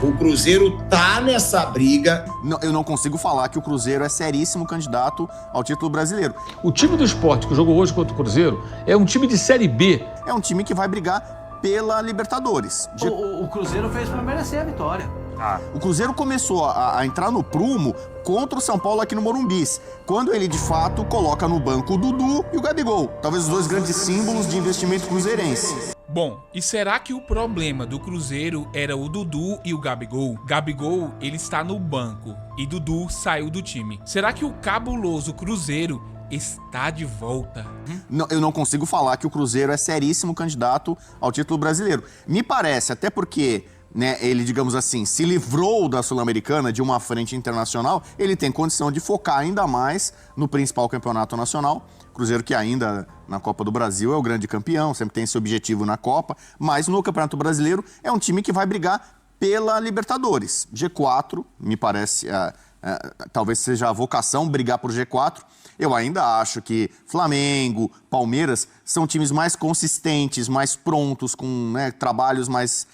O Cruzeiro tá nessa briga. Eu não consigo falar que o Cruzeiro é seríssimo candidato ao título brasileiro. O time do Sport que jogou hoje contra o Cruzeiro é um time de Série B. É um time que vai brigar pela Libertadores. O Cruzeiro fez para merecer a vitória. O Cruzeiro começou a entrar no prumo contra o São Paulo aqui no Morumbi, quando ele, de fato, coloca no banco o Dudu e o Gabigol. Talvez os dois grandes símbolos de investimento cruzeirense. Bom, e será que o problema do Cruzeiro era o Dudu e o Gabigol? Gabigol, ele está no banco e Dudu saiu do time. Será que o cabuloso Cruzeiro está de volta? Eu não consigo falar que o Cruzeiro é seríssimo candidato ao título brasileiro. Me parece, até porque, né, ele, digamos assim, se livrou da Sul-Americana, de uma frente internacional, ele tem condição de focar ainda mais no principal campeonato nacional. Cruzeiro que ainda na Copa do Brasil é o grande campeão, sempre tem esse objetivo na Copa, mas no Campeonato Brasileiro é um time que vai brigar pela Libertadores. G4, me parece, talvez seja a vocação brigar por G4. Eu ainda acho que Flamengo, Palmeiras são times mais consistentes, mais prontos, com, né, trabalhos mais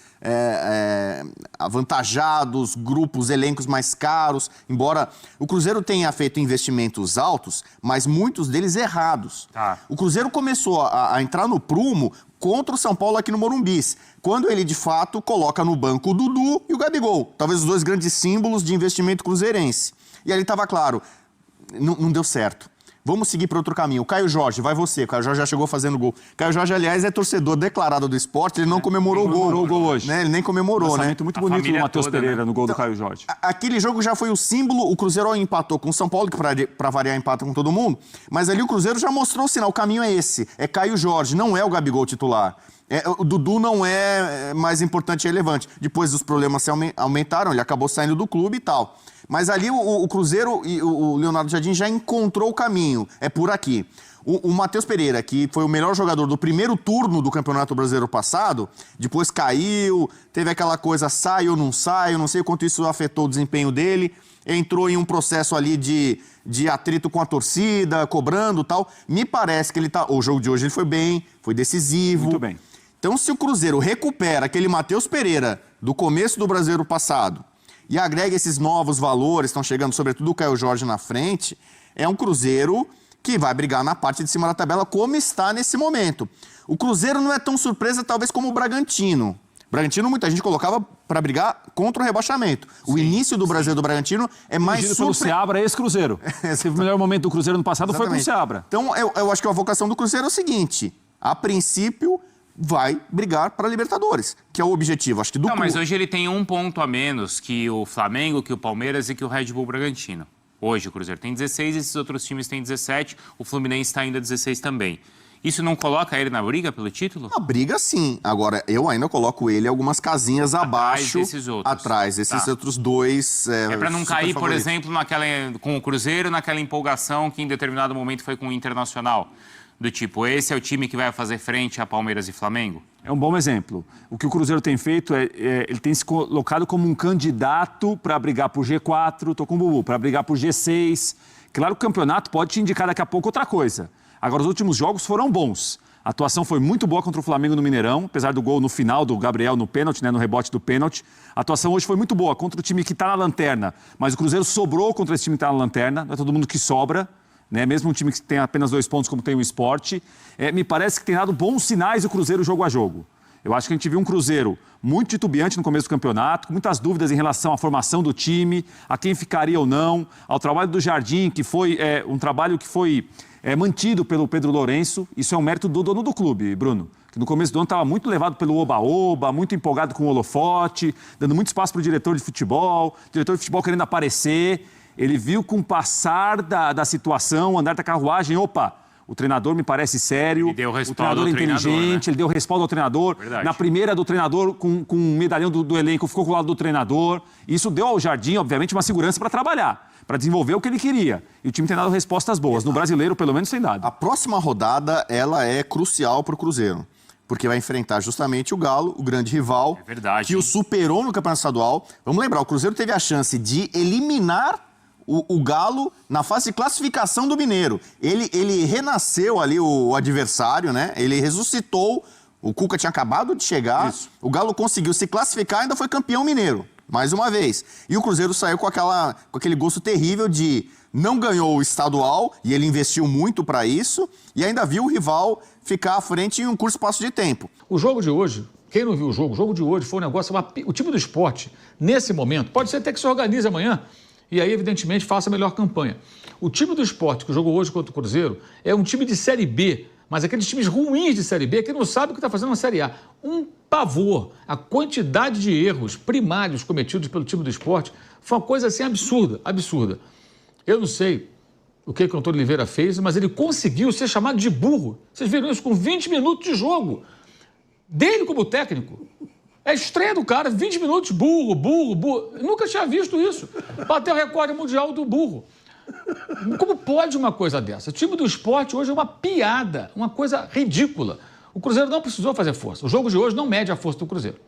avantajados, grupos, elencos mais caros. Embora o Cruzeiro tenha feito investimentos altos, mas muitos deles errados. O Cruzeiro começou a entrar no prumo contra o São Paulo aqui no Morumbi, quando ele, de fato, coloca no banco o Dudu e o Gabigol. Talvez os dois grandes símbolos de investimento cruzeirense. E ali estava claro, não deu certo. Vamos seguir para outro caminho. O Caio Jorge, vai você. O Caio Jorge já chegou fazendo gol. O Caio Jorge, aliás, é torcedor declarado do Sport. Ele não comemorou o gol. Comemorou o gol hoje. Né? Ele nem comemorou, né? Muito bonito do Matheus Pereira, no gol do Caio Jorge. Aquele jogo já foi o símbolo. O Cruzeiro empatou com o São Paulo, que para variar empata com todo mundo. Mas ali o Cruzeiro já mostrou o sinal. O caminho é esse. É Caio Jorge, não é o Gabigol titular. O Dudu não é mais importante e relevante. Depois os problemas se aumentaram, ele acabou saindo do clube e tal. Mas ali o Cruzeiro e o Leonardo Jardim já encontrou o caminho. É por aqui. O Matheus Pereira, que foi o melhor jogador do primeiro turno do Campeonato Brasileiro passado, depois caiu, teve aquela coisa, sai ou não sai, eu não sei o quanto isso afetou o desempenho dele. Entrou em um processo ali de atrito com a torcida, cobrando e tal. Me parece que ele tá... O jogo de hoje ele foi bem, foi decisivo. Muito bem. Então, se o Cruzeiro recupera aquele Matheus Pereira do começo do Brasileiro passado e agrega esses novos valores, estão chegando sobretudo o Caio Jorge na frente, é um Cruzeiro que vai brigar na parte de cima da tabela como está nesse momento. O Cruzeiro não é tão surpresa talvez como o Bragantino. O Bragantino muita gente colocava para brigar contra o rebaixamento. O início do Brasileiro do Bragantino é mais surpreendente. Pelo Seabra, esse Cruzeiro. Teve o melhor momento do Cruzeiro no passado. Exatamente. Foi pro Seabra. Então, eu acho que a vocação do Cruzeiro é o seguinte, a princípio vai brigar para a Libertadores, que é o objetivo, acho que do clube. Mas hoje ele tem um ponto a menos que o Flamengo, que o Palmeiras e que o Red Bull Bragantino. Hoje o Cruzeiro tem 16, esses outros times têm 17, o Fluminense está ainda 16 também. Isso não coloca ele na briga pelo título? Na briga, sim. Agora, eu ainda coloco ele algumas casinhas abaixo. Atrás desses outros dois. É para não cair, por favoritos. exemplo, com o Cruzeiro, naquela empolgação que em determinado momento foi com o Internacional. Do tipo, esse é o time que vai fazer frente a Palmeiras e Flamengo? É um bom exemplo. O que o Cruzeiro tem feito ele tem se colocado como um candidato para brigar por G4, tô com o Bubu, para brigar por G6. Claro que o campeonato pode te indicar daqui a pouco outra coisa. Agora, os últimos jogos foram bons. A atuação foi muito boa contra o Flamengo no Mineirão, apesar do gol no final do Gabriel no pênalti, né, no rebote do pênalti. A atuação hoje foi muito boa contra o time que está na lanterna. Mas o Cruzeiro sobrou contra esse time que está na lanterna, não é todo mundo que sobra. Né? Mesmo um time que tem apenas 2 pontos, como tem o Sport, me parece que tem dado bons sinais o Cruzeiro jogo a jogo. Eu acho que a gente viu um Cruzeiro muito titubeante no começo do campeonato, com muitas dúvidas em relação à formação do time, a quem ficaria ou não, ao trabalho do Jardim, que foi um trabalho que foi mantido pelo Pedro Lourenço. Isso é um mérito do dono do clube, Bruno, que no começo do ano estava muito levado pelo oba-oba, muito empolgado com o holofote, dando muito espaço para o diretor de futebol querendo aparecer. Ele viu com o passar da situação, o andar da carruagem, opa, o treinador me parece sério, ele deu o treinador é inteligente, né? Ele deu respaldo ao treinador. Verdade. Na primeira do treinador, com um medalhão do elenco, ficou com o lado do treinador. Isso deu ao Jardim, obviamente, uma segurança para trabalhar, para desenvolver o que ele queria. E o time tem dado respostas boas. No Brasileiro, pelo menos, tem dado. A próxima rodada, ela é crucial para o Cruzeiro. Porque vai enfrentar justamente o Galo, o grande rival, que o superou no Campeonato Estadual. Vamos lembrar, o Cruzeiro teve a chance de eliminar o Galo na fase de classificação do Mineiro. Ele renasceu ali o adversário, né? Ele ressuscitou. O Cuca tinha acabado de chegar. Isso. O Galo conseguiu se classificar e ainda foi campeão mineiro. mais uma vez. E o Cruzeiro saiu com aquele gosto terrível de não ganhou o estadual, e ele investiu muito para isso, e ainda viu o rival ficar à frente em um curto espaço de tempo. O jogo de hoje, quem não viu o jogo de hoje foi um negócio, o time do esporte, nesse momento, pode ser até que se organize amanhã, e aí, evidentemente, faça a melhor campanha. O time do esporte que jogou hoje contra o Cruzeiro é um time de Série B, mas aqueles times ruins de Série B que não sabem o que está fazendo na Série A. Um pavor. A quantidade de erros primários cometidos pelo time do esporte foi uma coisa assim absurda, absurda. Eu não sei o que o Antônio Oliveira fez, mas ele conseguiu ser chamado de burro. Vocês viram isso com 20 minutos de jogo. Dele como técnico. É estreia do cara, 20 minutos, burro. Eu nunca tinha visto isso. Bateu o recorde mundial do burro. Como pode uma coisa dessa? O time do esporte hoje é uma piada, uma coisa ridícula. O Cruzeiro não precisou fazer força. O jogo de hoje não mede a força do Cruzeiro.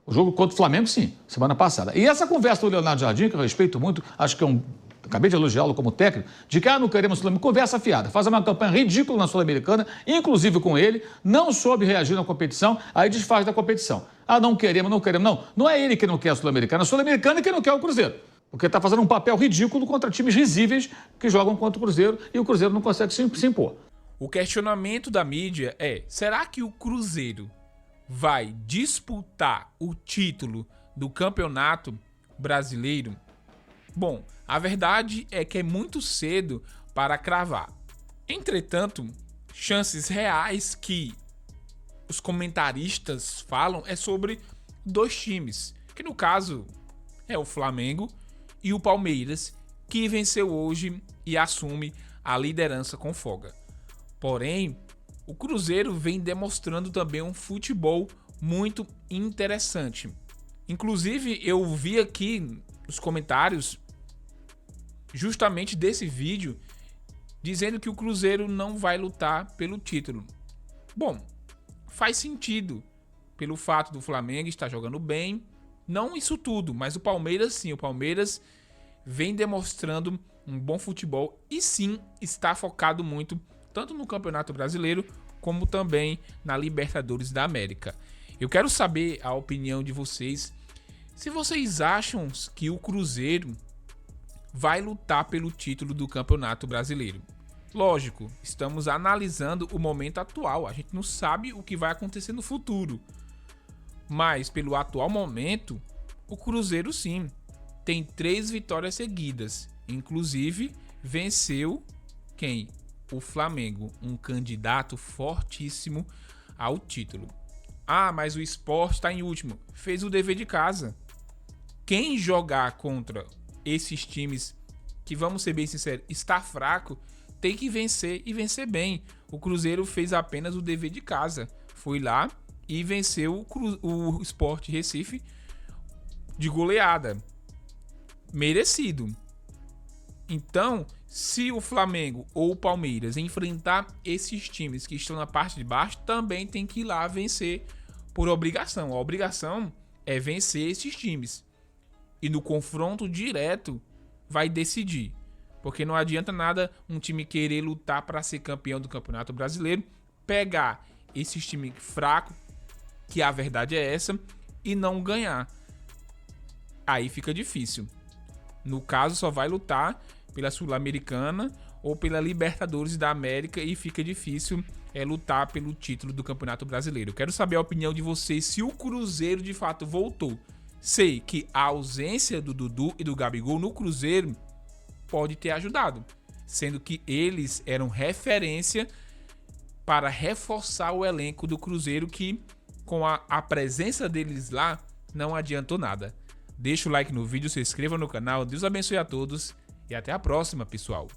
O jogo contra o Flamengo, sim, semana passada. E essa conversa do Leonardo Jardim, que eu respeito muito, acho que acabei de elogiá-lo como técnico, de que não queremos Sul-Americana, conversa fiada, faz uma campanha ridícula na Sul-Americana, inclusive com ele, não soube reagir na competição, aí desfaz da competição. Não queremos. Não é ele que não quer a Sul-Americana é que não quer o Cruzeiro. Porque está fazendo um papel ridículo contra times risíveis que jogam contra o Cruzeiro e o Cruzeiro não consegue se impor. O questionamento da mídia é: será que o Cruzeiro vai disputar o título do Campeonato Brasileiro? Bom, a verdade é que é muito cedo para cravar. Entretanto, chances reais que os comentaristas falam é sobre dois times, que no caso é o Flamengo e o Palmeiras, que venceu hoje e assume a liderança com folga. Porém, o Cruzeiro vem demonstrando também um futebol muito interessante. Inclusive, eu vi aqui os comentários justamente desse vídeo dizendo que o Cruzeiro não vai lutar pelo título. Bom, faz sentido pelo fato do Flamengo estar jogando bem. Não isso tudo, mas o Palmeiras sim. O Palmeiras vem demonstrando um bom futebol e sim está focado muito tanto no Campeonato Brasileiro como também na Libertadores da América. Eu quero saber a opinião de vocês. Se vocês acham que o Cruzeiro vai lutar pelo título do Campeonato Brasileiro. Lógico, estamos analisando o momento atual. A gente não sabe o que vai acontecer no futuro. Mas pelo atual momento, o Cruzeiro sim tem 3 vitórias seguidas. Inclusive, venceu quem? O Flamengo, um candidato fortíssimo ao título. Mas o Sport está em último. Fez o dever de casa. Quem jogar contra esses times que, vamos ser bem sinceros, está fraco, tem que vencer e vencer bem. O Cruzeiro fez apenas o dever de casa. Foi lá e venceu o Sport Recife de goleada. Merecido. Então, se o Flamengo ou o Palmeiras enfrentar esses times que estão na parte de baixo, também tem que ir lá vencer por obrigação. A obrigação é vencer esses times. E no confronto direto vai decidir. Porque não adianta nada um time querer lutar para ser campeão do Campeonato Brasileiro, pegar esses times fracos, que a verdade é essa, e não ganhar. Aí fica difícil. No caso, só vai lutar pela Sul-Americana ou pela Libertadores da América e fica difícil lutar pelo título do Campeonato Brasileiro. Eu quero saber a opinião de vocês se o Cruzeiro de fato voltou. Sei que a ausência do Dudu e do Gabigol no Cruzeiro pode ter ajudado, sendo que eles eram referência para reforçar o elenco do Cruzeiro, que com a presença deles lá não adiantou nada. Deixa o like no vídeo, se inscreva no canal, Deus abençoe a todos e até a próxima, pessoal.